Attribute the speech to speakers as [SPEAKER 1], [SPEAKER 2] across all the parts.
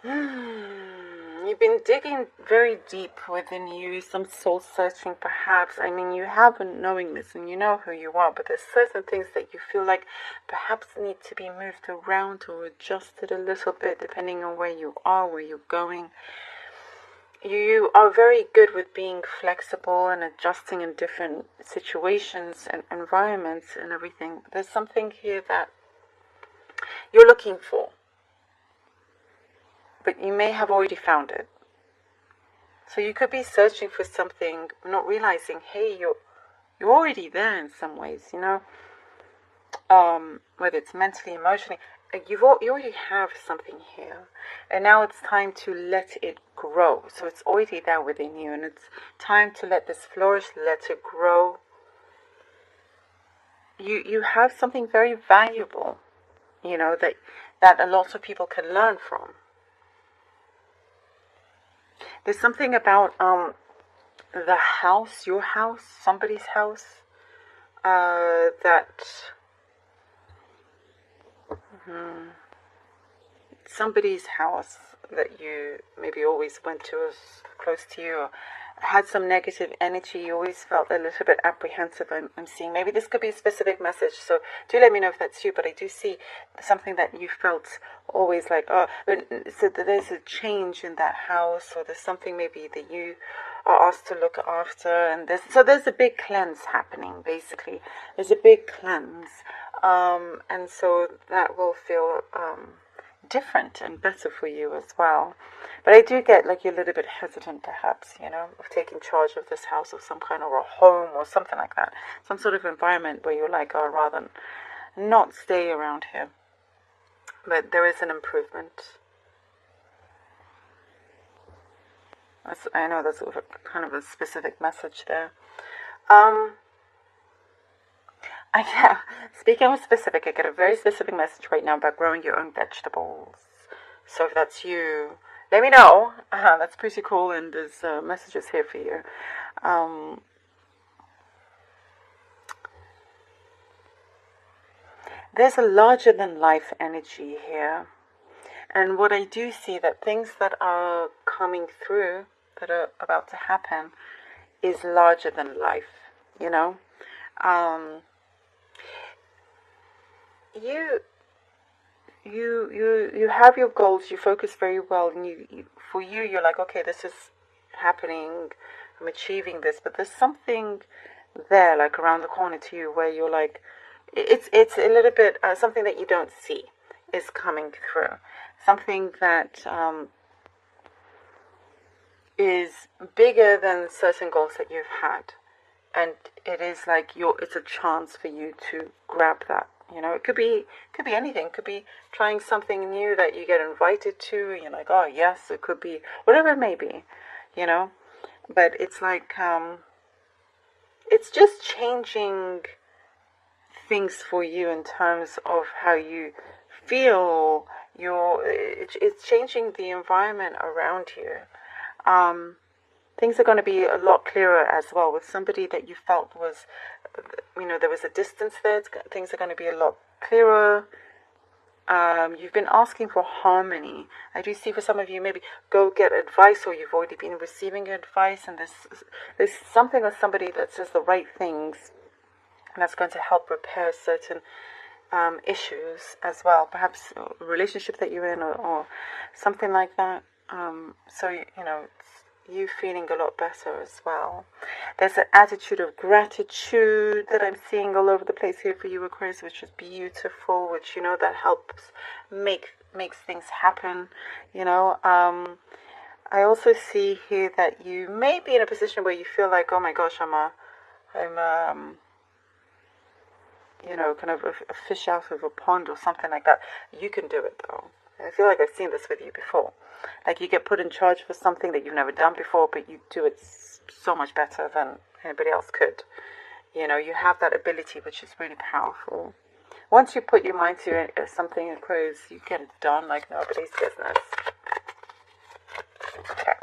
[SPEAKER 1] You've been digging very deep within you, some soul searching perhaps. I mean, you have a knowingness and you know who you are, but there's certain things that you feel like perhaps need to be moved around or adjusted a little bit depending on where you are, where you're going. You are very good with being flexible and adjusting in different situations and environments and everything. There's something here that you're looking for, but you may have already found it. So you could be searching for something, not realizing, hey, you're already there in some ways, you know. Whether it's mentally, emotionally, you already have something here, and now it's time to let it grow. So it's already there within you, and it's time to let this flourish, let it grow. You have something very valuable, you know, that a lot of people can learn from. There's something about the house, your house, somebody's house, that somebody's house that you maybe always went to, was close to you, or had some negative energy. You always felt a little bit apprehensive. I'm seeing maybe this could be a specific message, so do let me know if that's you. But I do see something that you felt always like, oh, so there's a change in that house, or there's something maybe that you are asked to look after, and there's a big cleanse happening. Basically, there's a big cleanse, and so that will feel different and better for you as well. But I do get like you're a little bit hesitant perhaps, you know, of taking charge of this house of some kind, or a home or something like that. Some sort of environment where you're like, oh, rather not stay around here. But there is an improvement. I know that's kind of a specific message there. Speaking of specific, I get a very specific message right now about growing your own vegetables. So if that's you, let me know. That's pretty cool, and there's messages here for you. There's a larger than life energy here. And what I do see, that things that are coming through, that are about to happen, is larger than life, you know. You have your goals, you focus very well, and you're like, okay, this is happening, I'm achieving this, but there's something there, like around the corner to you, where you're like, it's a little bit something that you don't see is coming through, something that is bigger than certain goals that you've had, and it is like it's a chance for you to grab that. You know, it could be anything. It could be trying something new that you get invited to, and you're like, oh yes. It could be whatever it may be, you know. But it's like it's just changing things for you in terms of how you feel. It's changing the environment around you. Things are going to be a lot clearer as well with somebody that you felt was, you know, there was a distance there. Things are going to be a lot clearer. You've been asking for harmony. I do see for some of you, maybe go get advice, or you've already been receiving advice, and there's something or somebody that says the right things, and that's going to help repair certain issues as well. Perhaps a relationship that you're in, or something like that. So, you know, you feeling a lot better as well. There's an attitude of gratitude that I'm seeing all over the place here for you, Aquarius, which is beautiful, which, you know, that helps makes things happen, you know. I also see here that you may be in a position where you feel like, oh my gosh, I'm you know, kind of a fish out of a pond or something like that. You can do it though. I feel like I've seen this with you before. Like you get put in charge for something that you've never done before, but you do it so much better than anybody else could. You know, you have that ability, which is really powerful. Once you put your mind to something, Aquarius, you get it done like nobody's business. Okay.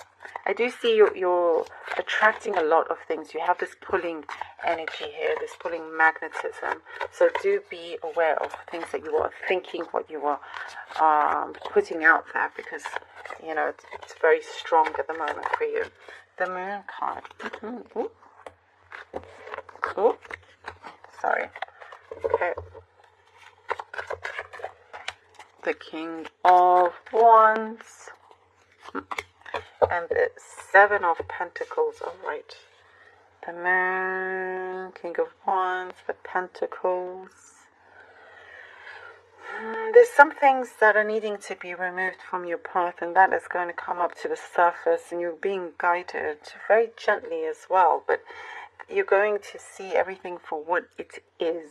[SPEAKER 1] I do see you're attracting a lot of things. You have this pulling energy here, this pulling magnetism. So do be aware of things that you are thinking, what you are putting out there, because, you know, it's very strong at the moment for you. The Moon card. Ooh. Ooh. Sorry. Okay. The King of Wands. And the Seven of Pentacles. All right. The Moon, King of Wands, the Pentacles. There's some things that are needing to be removed from your path, and that is going to come up to the surface, and you're being guided very gently as well, but you're going to see everything for what it is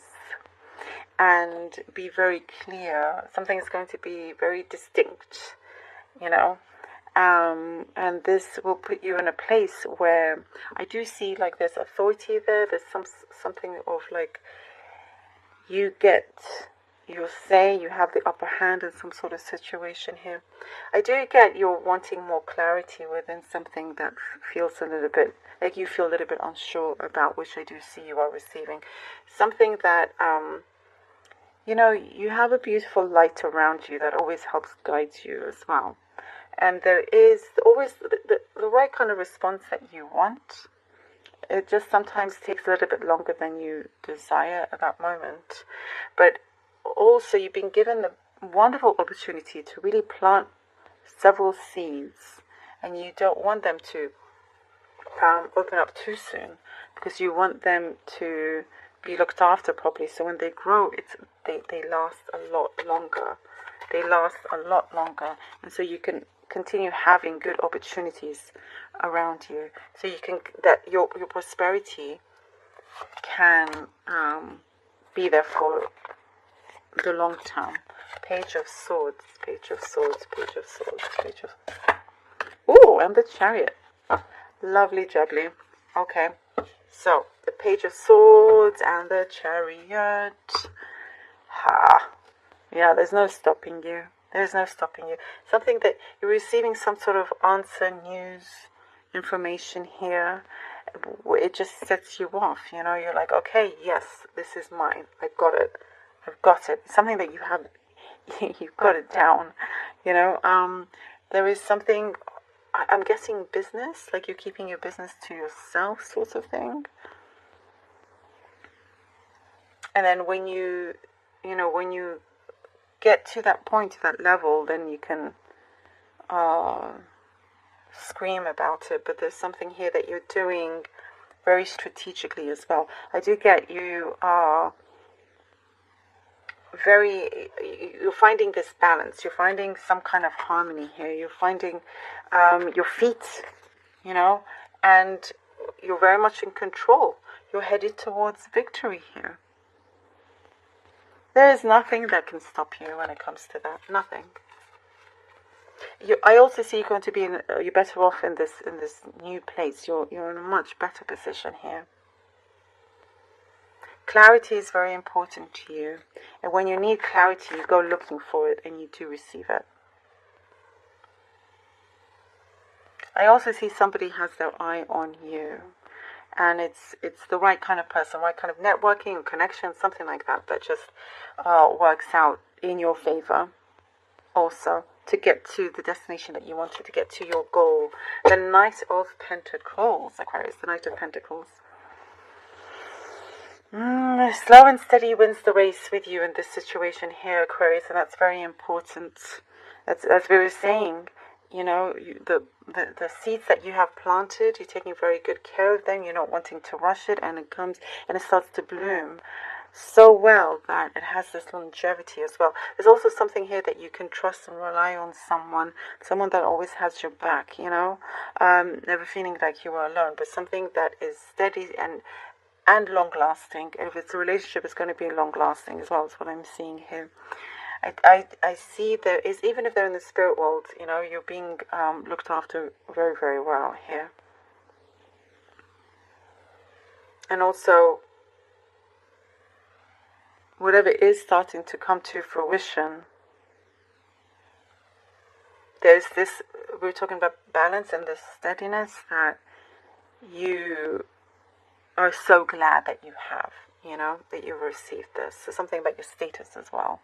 [SPEAKER 1] and be very clear. Something is going to be very distinct, you know. And this will put you in a place where I do see like there's authority there. There's something of like you get your say, you have the upper hand in some sort of situation here. I do get you're wanting more clarity within something that feels a little bit like you feel a little bit unsure about, which I do see you are receiving. Something that you know, you have a beautiful light around you that always helps guide you as well. And there is always the right kind of response that you want. It just sometimes takes a little bit longer than you desire at that moment. But also you've been given the wonderful opportunity to really plant several seeds. And you don't want them to open up too soon, because you want them to be looked after properly. So when they grow, they last a lot longer. They last a lot longer. And so you can continue having good opportunities around you, so you can that your prosperity can be there for the long term. Page of Swords, Page of Swords, Page of Swords, Page of... Ooh, and the Chariot. Lovely jubbly. Okay, so the Page of Swords and the Chariot. Ha. Yeah, there's no stopping you. There's no stopping you. Something that you're receiving, some sort of answer, news, information here. It just sets you off, you know. You're like, okay, yes, this is mine. I've got it. I've got it. Something that you have, you've got it down, you know. There is something, I'm guessing business, like you're keeping your business to yourself sort of thing. And then when you get to that point, to that level, then you can scream about it. But there's something here that you're doing very strategically as well. I do get you are you're finding this balance. You're finding some kind of harmony here. You're finding your feet, you know, and you're very much in control. You're headed towards victory here. There is nothing that can stop you when it comes to that. Nothing. I also see you're going to be you're better off in this new place. You're in a much better position here. Clarity is very important to you, and when you need clarity, you go looking for it, and you do receive it. I also see somebody has their eye on you. And it's the right kind of person, right kind of networking or connection, something like that, that just works out in your favor also to get to the destination that you wanted, to get to your goal. The Knight of Pentacles, Aquarius, the Knight of Pentacles. Slow and steady wins the race with you in this situation here, Aquarius, and that's very important. As we were saying, you know, the seeds that you have planted, you're taking very good care of them. You're not wanting to rush it, and it comes and it starts to bloom so well that it has this longevity as well. There's also something here that you can trust and rely on someone that always has your back, you know, never feeling like you are alone, but something that is steady and long-lasting. If it's a relationship, it's going to be long-lasting as well, is what I'm seeing here. I see there is, even if they're in the spirit world, you know, you're being looked after very, very well here. And also, whatever is starting to come to fruition, there's this, we're talking about balance and this steadiness that you are so glad that you have, that you've received this. So something about your status as well.